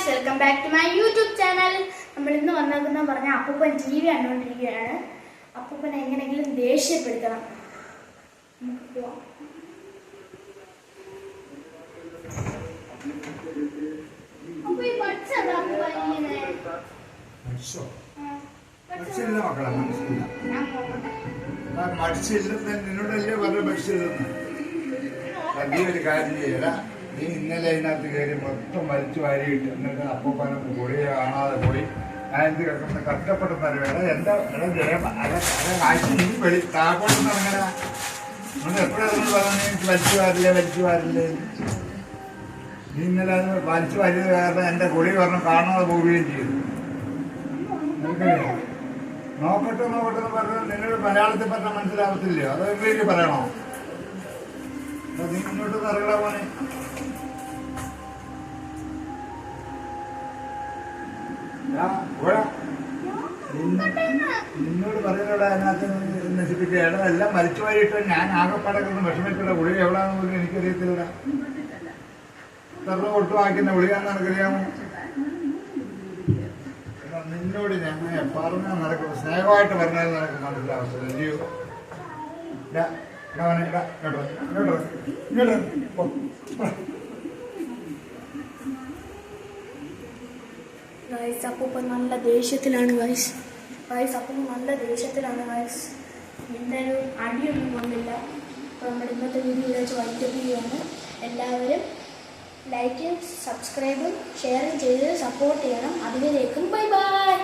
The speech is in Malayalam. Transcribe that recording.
Guys, welcome back to my YouTube channel. നമ്മൾ ഇന്ന് വന്നതെന്ന് പറഞ്ഞാൽ അപ്പൂപ്പൻ TV കണ്ടുകൊണ്ടിരിക്കുകയാണ്. അപ്പൂപ്പനെ എങ്ങനെയെങ്കിലും ദേഷ്യപ്പെടുത്തണം. നമുക്ക് പോവാം. നിന്നോടല്ലേ പറഞ്ഞ ഭക്ഷ്യതെന്ന് നീ ഒരു കാര്യം ചെയ്യല. നീ ഇന്നലെ അതിനകത്ത് കയറി മൊത്തം വലിച്ചു വാരിയിട്ട് എന്നിട്ട് അപ്പൂപ്പനെ പൊടിയെ കാണാതെ പോയി ഞാൻ എന്ത് കിടക്കുന്ന കഷ്ടപ്പെടുന്ന വേണം. എന്താ നീ വെളി താക്കോട്ടെന്ന് അങ്ങനെ നമ്മൾ എപ്പോഴും പറഞ്ഞു വലിച്ചു വാരില്ലേ. നീ ഇന്നലെ അത് വലിച്ചു വാരിയത് കാരണം എൻ്റെ പൊടി പറഞ്ഞു കാണാതെ പോവുകയും ചെയ്തു. നോക്കട്ടെ എന്ന് പറഞ്ഞാൽ നിങ്ങൾ മലയാളത്തിൽ പറഞ്ഞാൽ മനസ്സിലാവത്തില്ലയോ? അതോ ഇംഗ്ലീഷിൽ പറയണോ? നീ മുന്നോട്ട് അറിയണ പോനെ. നിന്നോട് പറയുന്നവിടെ അതിനകത്ത് നശിപ്പിക്കുകയാണ്. എല്ലാം വലിച്ചു വാരിയിട്ട് ഞാൻ ആകെപ്പാടക്കുന്ന വിഷമിച്ചുള്ള ഗുളിക എവിടെയാണെന്ന് പോലും എനിക്കറിയത്തില്ല. എത്ര ഒട്ടു വായിക്കുന്ന ഗുളികാന്ന് എനിക്കറിയാമോ? നിന്നോട് ഞാൻ പറഞ്ഞാൽ നടക്കും. സ്നേഹമായിട്ട് പറഞ്ഞാൽ നിനക്ക് മനസ്സിലാവത്തില്ല. അല്ലയോ? അപ്പൂപ്പൻ നല്ല ദേഷ്യത്തിലാണ് ഗൈസ്. അപ്പൂപ്പൻ നല്ല ദേഷ്യത്തിലാണ് ഗൈസ്. എൻ്റെ ഒരു അടിയൊന്നും വന്നില്ല. അപ്പോൾ നമ്മുടെ ഇന്നത്തെ വീഡിയോ വെച്ച് വൈകിപ്പിക്കുകയാണ്. എല്ലാവരും ലൈക്കും സബ്സ്ക്രൈബും ഷെയറും ചെയ്ത് സപ്പോർട്ട് ചെയ്യണം. അതിലേക്കും ബൈ ബൈ.